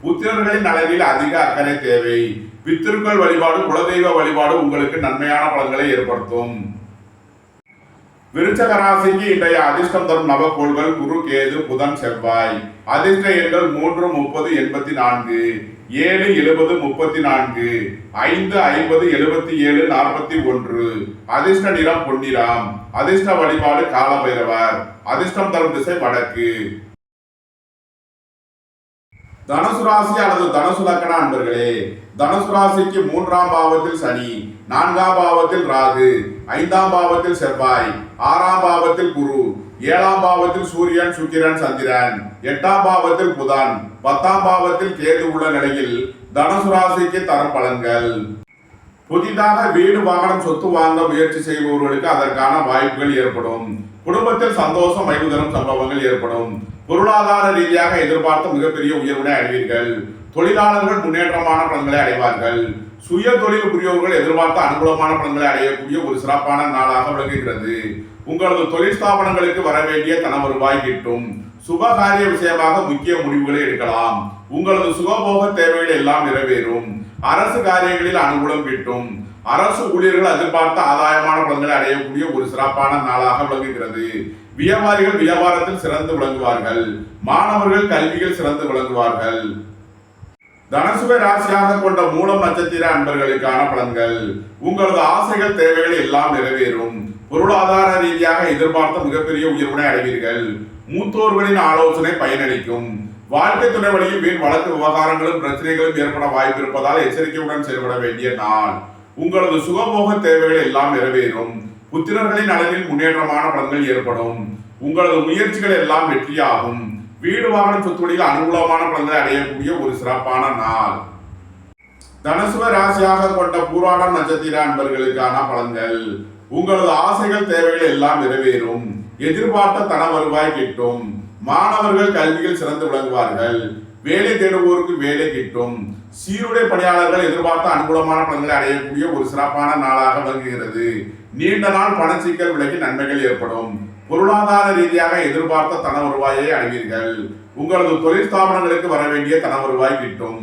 புத்திரர்களின் நலனில் அதிக அக்கறை தேவை. பித்திருக்கள் வழிபாடு, குலதெய்வ வழிபாடு உங்களுக்கு நன்மையான பலன்களை ஏற்படுத்தும். விருச்சக ராசிக்கு இன்றைய அதிர்ஷ்டம் தரும் நவக்கோள்கள் குரு, கேது, புதன், செவ்வாய். அதிர்ஷ்ட எண்கள் 3, 30, 84, 7, 70, 34, 5, 50, 77, 41. அதிர்ஷ்ட நிறம் பொன்னிறம். அதிர்ஷ்ட வழிபாடு காலபைரவர். அதிர்ஷ்டம் தரும் திசை வடக்கு. தனுசு ராசி அல்லது தனுசு லக்ன அன்பர்களே, தனுசு ராசிக்கு 3ஆம் பாவத்தில் சனி, 4ஆம் பாவத்தில் ராகு, 5ஆம் பாவத்தில் செவ்வாய், 6ஆம் பாவத்தில் குரு, 7ஆம் பாவத்தில் சூரியன், சுக்கிரன், சந்திரன், 8ஆம் பாவத்தில் புதன், 10ஆம் பாவத்தில் கேது உள்ள நிலையில் தனுசு ராசிக்கு தரும் பலன்கள். புதிதாக வீடு வாகனம் சொத்து வாங்க முயற்சி செய்பவர்களுக்கு அதற்கான வாய்ப்புகள் ஏற்படும். குடும்பத்தில் சந்தோஷம் மகிழ்வு தரும் சம்பவங்கள் ஏற்படும். பொருளாதார ரீதியாக எதிர்பார்த்த மிகப்பெரிய உயர்வினை அடைவீர்கள். தொழிலாளர்கள் முன்னேற்றமான பலன்களை அடைவார்கள். சுய தொழில் புரியவர்கள் எதிர்பார்த்த அனுகூலமான பலன்களை அடையக்கூடிய ஒரு சிறப்பான நாளாக விளங்குகிறது. உங்களது தொழில் ஸ்தாபனங்களுக்கு வர வேண்டிய தன வருவாய் கிட்டும். சுபகாரிய விஷயமாக முக்கிய முடிவுகளை எடுக்கலாம். உங்களது சுகபோக தேவைகள் எல்லாம் நிறைவேறும். அரசு காரியங்களில் அனுகூலம் கிட்டும். அரசு ஊழியர்கள் எதிர்பார்த்த ஆதாயமான பலன்களை அடையக்கூடிய ஒரு சிறப்பான நாளாக விளங்குகிறது. வியாபாரிகள் வியாபாரத்தில் சிறந்து விளங்குவார்கள். மாணவர்கள் கல்வியில் சிறந்து விளங்குவார்கள். தனுசுவை ராசியாக கொண்ட மூலம் நட்சத்திர அன்பர்களுக்கான பலன்கள். உங்களது ஆசைகள் தேவைகள் எல்லாம் நிறைவேறும். பொருளாதார ரீதியாக எதிர்பார்த்த மிகப்பெரிய உயர்வினை அடைவீர்கள். மூத்தோர்களின் ஆலோசனை பயனளிக்கும். வாழ்க்கை துணை வழியில் வீண் வழக்கு விவகாரங்களும் பிரச்சனைகளும் ஏற்பட வாய்ப்பு இருப்பதால் எச்சரிக்கையுடன் செயல்பட வேண்டிய நாள். உங்களது சுகபோக தேவைகள் எல்லாம் நிறைவேறும். புத்திரர்களின் நலனில் முன்னேற்றமான பலன்கள் ஏற்படும். உங்களது முயற்சிகள் எல்லாம் வெற்றியாகும். வீடு வாகனம் சொத்துவழியில் அனுகூலமான பலன்களை அடையக்கூடிய ஒரு சிறப்பான நாள். தனுசுவ ராசியாக கொண்ட பூராடம் நட்சத்திர அன்பர்களுக்கான பலன்கள். உங்களது ஆசைகள் தேவைகள் எல்லாம் நிறைவேறும். எதிர்பார்த்த தன வருவாய் கிட்டும். மாணவர்கள் கல்வியில் சிறந்து விளங்குவார்கள். வேலை தேடுவோருக்கு வேலை கிட்டும். சீருடை பணியாளர்கள் எதிர்பார்த்த அனுகூலமான பலன்களை அடையக்கூடிய ஒரு சிறப்பான நாளாக விளங்குகிறது. நீண்ட நாள் பணச்சிக்கல் விலகி நன்மைகள் ஏற்படும். பொருளாதார ரீதியாக எதிர்பார்த்த தன வருவாயை அடைவீர்கள். உங்களது தொழில் ஸ்தாபனங்களுக்கு வர வேண்டிய தன வருவாய் கிட்டும்.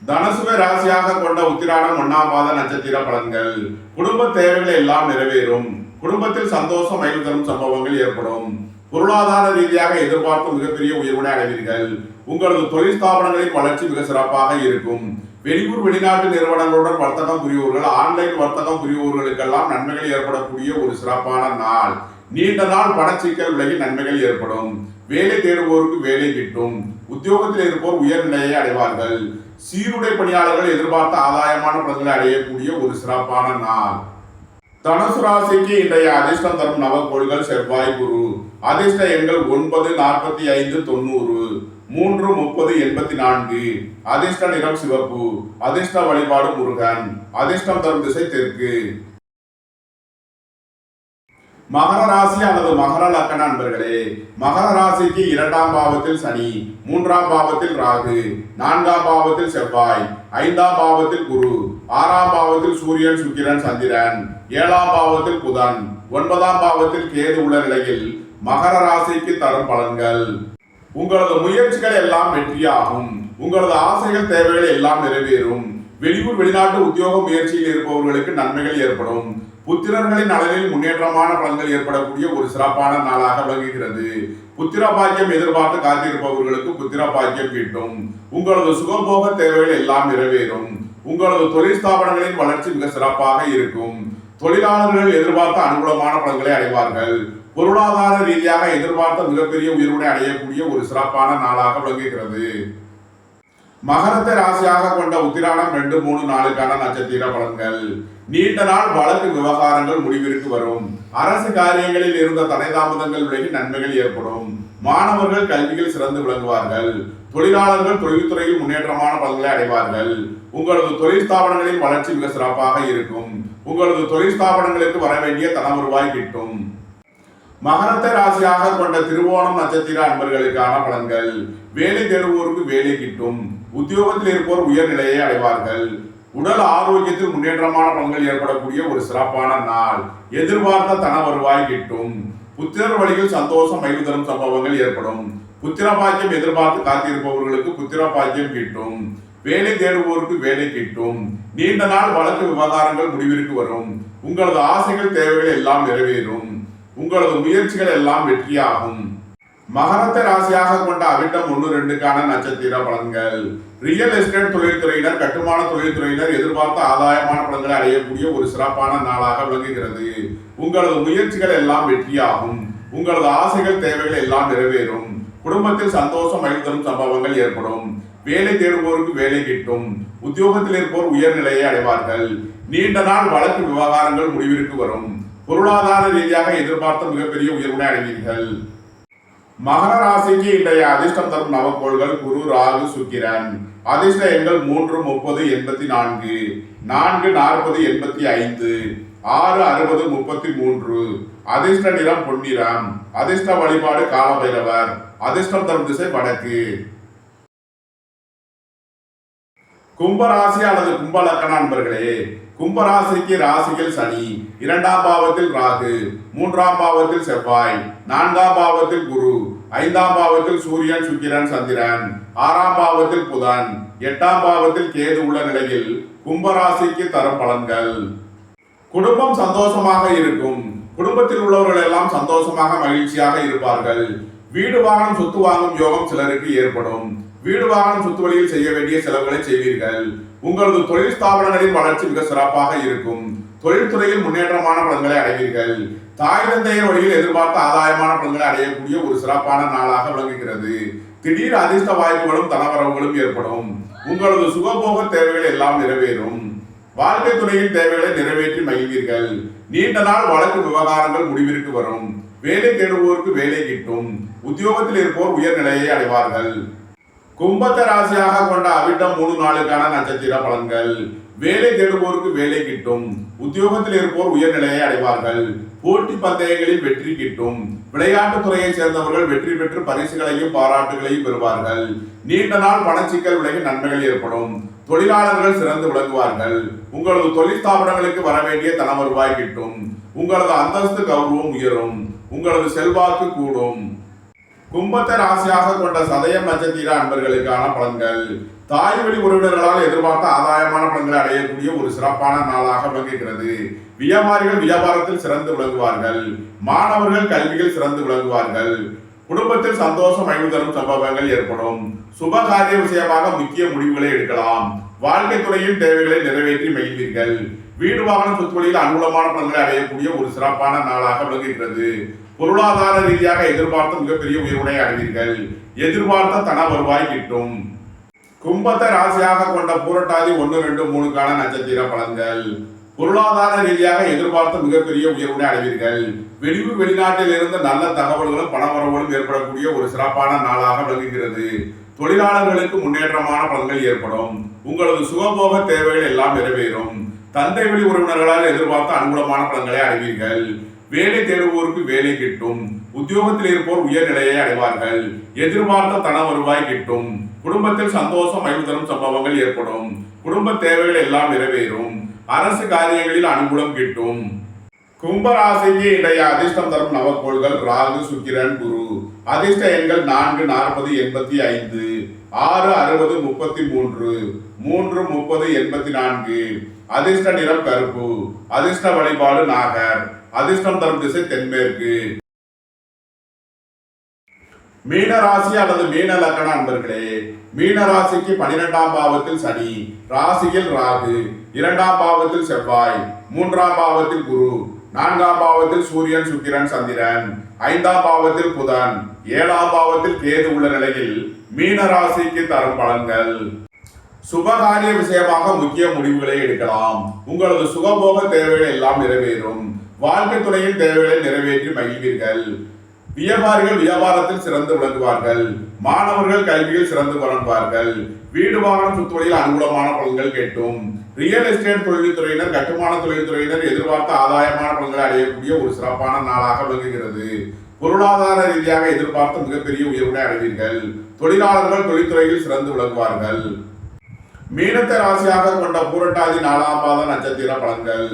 தனுசுவை ராசியாக கொண்ட உத்திராடம் 1ஆம் பாத நட்சத்திர பலன்கள். குடும்ப தேவைகள் எல்லாம் நிறைவேறும். குடும்பத்தில் சந்தோஷம் மகிழ்வு தரும் சம்பவங்கள் ஏற்படும். பொருளாதார ரீதியாக எதிர்பார்த்த மிகப்பெரிய உயர்வினை அடைவீர்கள். உங்களது தொழில் ஸ்தாபனங்களின் வளர்ச்சி மிக சிறப்பாக இருக்கும். வெளியூர் வெளிநாட்டு நிறுவனங்களுடன் வர்த்தகம் புரிவோர்கள், ஆன்லைன் வர்த்தகம் புரிவோர்களுக்கெல்லாம் நன்மைகள் ஏற்படக்கூடிய ஒரு சிறப்பான நாள். நீண்ட நாள் பணச்சிக்கல் விலகி நன்மைகள் ஏற்படும். வேலை தேடுவோருக்கு வேலை கிட்டும். உத்தியோகத்தில் இருப்போர் உயர்நிலையை அடைவார்கள். சீருடை பணியாளர்கள் எதிர்பார்த்த ஆதாயமான பலன்களை அடையக்கூடிய ஒரு சிறப்பான நாள். தனுசு ராசிக்கு இன்றைய அதிர்ஷ்டம் தரும் நவக்கோள்கள் செவ்வாய், குரு. அதிர்ஷ்ட எண்கள் 9, 45, 90, 3, 30, 84. அதிர்ஷ்ட நிறம் சிவப்பு. அதிர்ஷ்ட வழிபாடு முருகன். அதிர்ஷ்டம் தரும் திசை தெற்கு. மகர ராசி அல்லது மகர லக்கண அன்பர்களே, மகர ராசிக்கு 2ஆம் பாவத்தில் சனி, 3ஆம் பாவத்தில் ராகு, 4ஆம் பாவத்தில் செவ்வாய், 5ஆம் பாவத்தில் குரு, 6ஆம் பாவத்தில் சூரியன் சுக்கிரன் சந்திரன், 7ஆம் பாவத்தில் புதன், 9ஆம் பாவத்தில் கேது உள்ள நிலையில் மகர ராசிக்கு தரும் பலன்கள். உங்களது முயற்சிகள் எல்லாம் வெற்றியாகும். உங்களது ஆசைகள் தேவைகள் எல்லாம் நிறைவேறும். வெளியூர் வெளிநாட்டு உத்தியோக முயற்சியில் இருப்பவர்களுக்கு நன்மைகள் ஏற்படும். புத்திரர்களின் அளவில் முன்னேற்றமான பலன்கள் ஏற்படக்கூடிய ஒரு சிறப்பான நாளாக விளங்குகிறது. புத்திர பாக்கியம் எதிர்பார்த்து காத்திருப்பவர்களுக்கு புத்திர பாக்கியம் கிட்டும். உங்களது சுகபோக தேவைகள் எல்லாம் நிறைவேறும். உங்களது தொழில் ஸ்தாபனங்களின் வளர்ச்சி மிக சிறப்பாக இருக்கும். தொழிலாளர்கள் எதிர்பார்த்த அனுகூலமான பலன்களை அடைவார்கள். பொருளாதார ரீதியாக எதிர்பார்த்த மிகப்பெரிய உயர்வினை அடையக்கூடிய ஒரு சிறப்பான நாளாக விளங்குகிறது. மகரத்தை ராசியாக கொண்ட உத்திராடம் 2, 3, 4க்கான நட்சத்திர பலன்கள். நீண்ட நாள் வழக்கு விவகாரங்கள் முடிவிற்கு வரும். அரசு காரியங்களில் இருந்த தடை தாமதங்கள் விலகி நன்மைகள் ஏற்படும். மாணவர்கள் கல்வியில் சிறந்து விளங்குவார்கள். தொழிலாளர்கள் தொழில்துறையில் முன்னேற்றமான பலன்களை அடைவார்கள். உங்களது தொழில் ஸ்தாபனங்களின் வளர்ச்சி மிக சிறப்பாக இருக்கும். உங்களது தொழில் ஸ்தாபனங்களுக்கு வர வேண்டிய தன வருவாய் கிட்டும். மகரத்தை ராசியாக கொண்ட திருவோணம் நட்சத்திர அன்பர்களுக்கான பலன்கள். வேலை தேடுவோருக்கு வேலை கிட்டும். உத்தியோகத்தில் இருப்போர் உயர்நிலையை அடைவார்கள். உடல் ஆரோக்கியத்தில் முன்னேற்றமான பலன்கள் ஏற்படக்கூடிய ஒரு சிறப்பான நாள். எதிர்பார்த்த தன வருவாய் கிட்டும். புத்திரர் வழியில் சந்தோஷம் மகிழ்வு தரும் சம்பவங்கள் ஏற்படும். புத்திர பாக்கியம் எதிர்பார்த்து காத்திருப்பவர்களுக்கு புத்திர பாக்கியம் கிட்டும். வேலை தேடுவோருக்கு வேலை கிட்டும். நீண்ட நாள் வழக்கு விவகாரங்கள் முடிவிற்கு வரும். உங்களது ஆசைகள் தேவைகள் எல்லாம் நிறைவேறும். உங்களது முயற்சிகள் எல்லாம் வெற்றியாகும். மகரத்தை ராசியாக கொண்ட அவிட்டம் 1, 2க்கான நட்சத்திர பலன்கள். ரியல் எஸ்டேட் தொழில்துறையினர், கட்டுமான தொழில்துறையினர் எதிர்பார்த்த ஆதாயமான பலன்களை அடையக்கூடிய ஒரு சிறப்பான நாளாக விளங்குகிறது. உங்களது முயற்சிகள் எல்லாம் வெற்றியாகும். உங்களது ஆசைகள் தேவைகள் எல்லாம் நிறைவேறும். குடும்பத்தில் சந்தோஷம் மகிழ்வு தரும் சம்பவங்கள் ஏற்படும். வேலை தேடுவோருக்கு வேலை கிட்டும். உத்தியோகத்தில் இருப்போர் உயர்நிலையை அடைவார்கள். நீண்ட நாள் வழக்கு விவகாரங்கள் முடிவிற்கு வரும். பொருளாதார ரீதியாக எதிர்பார்த்த மிகப்பெரிய உயர்வினை அடைவீர்கள். மகர ராசிக்கு இன்றைய அதிர்ஷ்டம் தரும் நவக்கோள்கள் குரு, ராகு, சுக்கிரன். அதிர்ஷ்ட எண்கள் 3, 30, 84, 4, 40, 85, 6, 60, 33. அதிர்ஷ்ட நிறம் பொன்னிறம். அதிர்ஷ்ட வழிபாடு காலபைரவர். அதிர்ஷ்டம் தரும் திசை வடக்கு. கும்பராசி அல்லது கும்பலக்கண அன்பர்களே, கும்பராசிக்கு ராசியில் சனி, 2ஆம் பாவத்தில் ராகு, 3ஆம் பாவத்தில் செவ்வாய், 4ஆம் பாவத்தில் குரு, 5ஆம் பாவத்தில் சூரியன் சுக்கிரன் சந்திரன், 6ஆம் பாவத்தில் புதன், 8ஆம் பாவத்தில் கேது உள்ள நிலையில் கும்பராசிக்கு தரும் பலன்கள். குடும்பம் சந்தோஷமாக இருக்கும். குடும்பத்தில் உள்ளவர்கள் எல்லாம் சந்தோஷமாக மகிழ்ச்சியாக இருப்பார்கள். வீடு வாகனம் சொத்து வாங்கும் யோகம் சிலருக்கு ஏற்படும். வீடு வாகனம் சொத்து வழியில் செய்ய வேண்டிய செலவுகளை செய்வீர்கள். உங்களது தொழில் ஸ்தாபனங்களின் வளர்ச்சி மிக சிறப்பாக இருக்கும். தொழில்துறையில் முன்னேற்றமான பலன்களை அடைவீர்கள். தாய் தந்தையர் வழியில் எதிர்பார்த்த ஆதாயமான பலன்களை அடையக்கூடிய ஒரு சிறப்பான நாளாக விளங்குகிறது. திடீர் அதிர்ஷ்ட வாய்ப்புகளும் தனவரவுகளும் ஏற்படும். உங்களது சுகபோக தேவைகள் எல்லாம் நிறைவேறும். வாழ்க்கை துணையின் தேவைகளை நிறைவேற்றி மகிழ்வீர்கள். நீண்ட நாள் வழக்கு விவகாரங்கள் முடிவிற்கு வரும். வேலை தேடுவோருக்கு வேலை கிட்டும். உத்தியோகத்தில் இருப்போர் உயர்நிலையை அடைவார்கள். கும்பத்தை ராசியாக கொண்ட அவிட்டம் 3, 4க்கான நட்சத்திர பலன்கள். வேலை தேடுவோருக்கு வேலை கிட்டும். உத்தியோகத்தில் இருப்போர் உயர்நிலையை அடைவார்கள். போட்டி பந்தயங்களில் வெற்றி கிட்டும். விளையாட்டுத் துறையை சேர்ந்தவர்கள் வெற்றி பெற்று பரிசுகளையும் பாராட்டுகளையும் பெறுவார்கள். நீண்ட நாள் பணச்சிக்கல் விலகி நன்மைகள் ஏற்படும். தொழிலாளர்கள் சிறந்து விளங்குவார்கள். உங்களது தொழில் ஸ்தாபனங்களுக்கு வர வேண்டிய தன வருவாய் கிட்டும். உங்களது அந்தஸ்து கௌரவம் உயரும். உங்களது செல்வாக்கு கூடும். கும்பத்தை ராசியாக கொண்ட சதயம் நட்சத்திர அன்பர்களுக்கான பலன்கள். தாய் வழி உறவினர்களால் எதிர்பார்த்த ஆதாயமான பலன்களை அடையக்கூடிய ஒரு சிறப்பான நாளாக விளங்குகிறது. வியாபாரிகள் வியாபாரத்தில் சிறந்து விளங்குவார்கள். மாணவர்கள் கல்வியில் சிறந்து விளங்குவார்கள். குடும்பத்தில் சந்தோஷம் மகிழ்வு தரும் சம்பவங்கள் ஏற்படும். சுபகாரிய விஷயமாக முக்கிய முடிவுகளை எடுக்கலாம். வாழ்க்கை துறையின் தேவைகளை நிறைவேற்றி மகிழ்வீர்கள். வீடு வாகன சொத்துக்களில் அனுகூலமான பலன்களை அடையக்கூடிய ஒரு சிறப்பான நாளாக விளங்குகிறது. பொருளாதார ரீதியாக எதிர்பார்த்த மிகப்பெரிய உயர்வுனை அடைவீர்கள். எதிர்பார்த்த தன வருவாய் கிட்டும். கும்பத்தை ராசியாக கொண்ட பூரட்டாதி 1, 2, 3க்கான நட்சத்திர பலன்கள். பொருளாதார ரீதியாக எதிர்பார்த்த மிகப்பெரிய உயர்வுனை அடைவீர்கள். வெளியூர் வெளிநாட்டில் இருந்து நல்ல தகவல்களும் பணவரவுகளும் ஏற்படக்கூடிய ஒரு சிறப்பான நாளாக விளங்குகிறது. தொழிலாளர்களுக்கு முன்னேற்றமான பலன்கள் ஏற்படும். உங்களது சுகபோக தேவைகள் எல்லாம் நிறைவேறும். தந்தை வழி உறவினர்களால் எதிர்பார்த்த அனுகூலமான பலன்களை அடைவீர்கள். வேலை தேடுவோருக்கு வேலை கிட்டும். உத்தியோகத்தில் இருப்போர் உயர்நிலையை அடைவார்கள். எதிர்பார்த்த தன வருவாய் கிட்டும். குடும்பத்தில் சந்தோஷம் மகிழ்வு தரும் சம்பவங்கள் ஏற்படும். குடும்ப தேவைகள் எல்லாம் நிறைவேறும். அரசு காரியங்களில் அனுகூலம் கிட்டும். கும்பராசிக்கு இன்றைய அதிர்ஷ்டம் தரும் நவக்கோள்கள் ராகு, சுக்கிரன், குரு. அதிர்ஷ்ட எண்கள் 4, 40, 85, 6, 60, 33, 3, 30, 84. அதிர்ஷ்ட நிறம் கருப்பு. அதிர்ஷ்ட வழிபாடு நாகர். அதிர்ஷ்டம் தரும் திசை தென்மேற்கு. மீனராசி அல்லது மீன லக்கண அன்பர்களே, மீனராசிக்கு 12ஆம் பாவத்தில் சனி, ராசியில் ராகு, 2ஆம் பாவத்தில் செவ்வாய், 3ஆம் பாவத்தில் குரு, 4ஆம் பாவத்தில் சூரியன், சுக்கிரன், சந்திரன், 5ஆம் பாவத்தில் புதன், 7ஆம் பாவத்தில் கேது உள்ள நிலையில் மீனராசிக்கு தரும் பலன்கள். சுபகாரிய விஷயமாக முக்கிய முடிவுகளை எடுக்கலாம். உங்களது சுகபோக தேவைகள் எல்லாம் நிறைவேறும். வாழ்க்கை துறையின் தேவைகளை நிறைவேற்றி மகிழ்வீர்கள். வியாபாரிகள் வியாபாரத்தில் சிறந்து விளங்குவார்கள். மாணவர்கள் கல்வியில் சிறந்து விளங்குவார்கள். வீடு வாகனம் சுற்றுவழியில் அனுகூலமான பலன்கள் கேட்டும். ரியல் எஸ்டேட் தொழில்துறையினர், கட்டுமான தொழில்துறையினர் எதிர்பார்த்த ஆதாயமான பலன்களை அடையக்கூடிய ஒரு சிறப்பான நாளாக விளங்குகிறது. பொருளாதார ரீதியாக எதிர்பார்த்த மிகப்பெரிய உயர்வுகளை அடைவீர்கள். தொழிலாளர்கள் தொழில்துறையில் சிறந்து விளங்குவார்கள். மீனத்தை ராசியாக கொண்ட பூரட்டாதி 4ஆம் பாத நட்சத்திர பலன்கள்.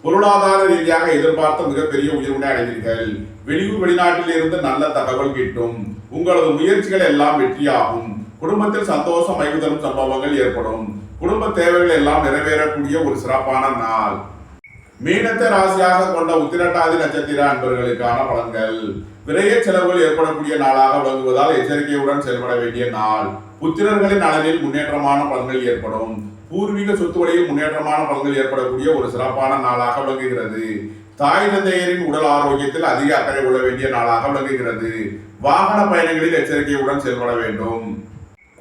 பொருளாதார ரீதியாக எதிர்பார்த்த மிகப்பெரிய உயர்வுனை அடைவீர்கள். வெளியூர் வெளிநாட்டில் இருந்து நல்ல தகவல் கிட்டும். உங்களது முயற்சிகள் எல்லாம் வெற்றியாகும். குடும்பத்தில் சந்தோஷம் மகிழ்வு தரும் சம்பவங்கள் ஏற்படும். குடும்ப தேவைகள் எல்லாம் நிறைவேறக்கூடிய ஒரு சிறப்பான நாள். மீனத்தை ராசியாக கொண்ட உத்திரட்டாதி நட்சத்திர அன்பர்களுக்கான பலன்கள். விரைய செலவுகள் ஏற்படக்கூடிய நாளாக விளங்குவதால் எச்சரிக்கையுடன் செயல்பட வேண்டிய நாள். புத்திரர்களின் நலனில் முன்னேற்றமான பலன்கள் ஏற்படும். பூர்வீக சொத்து வழியில் முன்னேற்றமான பலன்கள் ஏற்படக்கூடிய ஒரு சிறப்பான நாளாக விளங்குகிறது. தாய் தந்தையரின் உடல் ஆரோக்கியத்தில் அதிக அக்கறை கொள்ள வேண்டிய நாளாக விளங்குகிறது. வாகன பயணங்களில் எச்சரிக்கையுடன் செயல்பட வேண்டும்.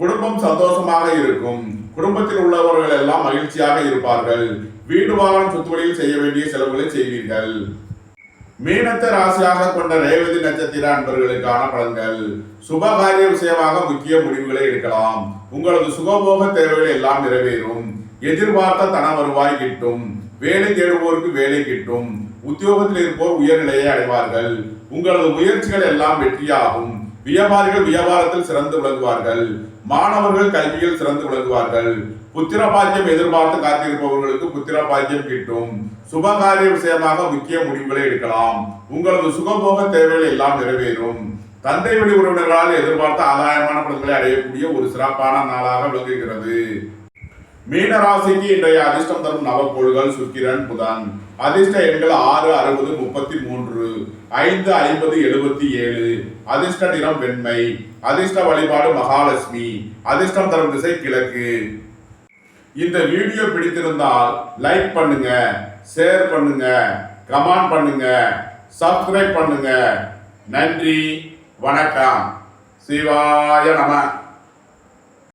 குடும்பம் சந்தோஷமாக இருக்கும். குடும்பத்தில் உள்ளவர்கள் எல்லாம் மகிழ்ச்சியாக இருப்பார்கள். வீடு வாகனம் சொத்து வழியில் செய்ய வேண்டிய செலவுகளை செய்வீர்கள். மீனத்தை ராசியாக கொண்ட ரேவதி நட்சத்திர அன்பர்களுக்கான பலன்கள். சுபகாரிய விஷயமாக முக்கிய முடிவுகளை எடுக்கலாம். உங்களது சுகபோக தேவைகள் எல்லாம் நிறைவேறும். எதிர்பார்த்த தன வருவாய் கிட்டும். வேலை தேடுவோருக்கு வேலை கிட்டும். உத்தியோகத்தில் இருப்போர் உயர்நிலையை அடைவார்கள். உங்களது முயற்சிகள் எல்லாம் வெற்றியாகும். வியாபாரிகள் வியாபாரத்தில் சிறந்து விளங்குவார்கள். மாணவர்கள் கல்வியில் சிறந்து விளங்குவார்கள். புத்திர பாக்கியம் எதிர்பார்த்து காத்திருப்பவர்களுக்கு புத்திர பாக்கியம் கிட்டும். சுபகாரிய விஷயமாக முக்கிய முடிவுகளை எடுக்கலாம். உங்களது சுகபோக தேவைகள் எல்லாம் நிறைவேறும். தந்தை வழி உறவினர்களால் எதிர்பார்த்த ஆதாயமான பலன்களை அடையக்கூடிய ஒரு சிறப்பான நாளாக விளங்குகிறது. மீனராசிக்கு இன்றைய அதிர்ஷ்டம் தரும் நவக்கோள்கள் சுக்கிரன், புதன். அதிர்ஷ்ட எண்கள் 6, 60, 33, 5, 50, 77. அதிர்ஷ்ட நிறம் வெண்மை. அதிர்ஷ்ட வழிபாடு மகாலட்சுமி. அதிர்ஷ்டம் தரும் திசை கிழக்கு. இந்த வீடியோ பிடித்திருந்தால் லைக் பண்ணுங்க, ஷேர் பண்ணுங்க, கமெண்ட் பண்ணுங்க, சப்ஸ்கிரைப் பண்ணுங்க. நன்றி, வணக்கம். சிவாய நம.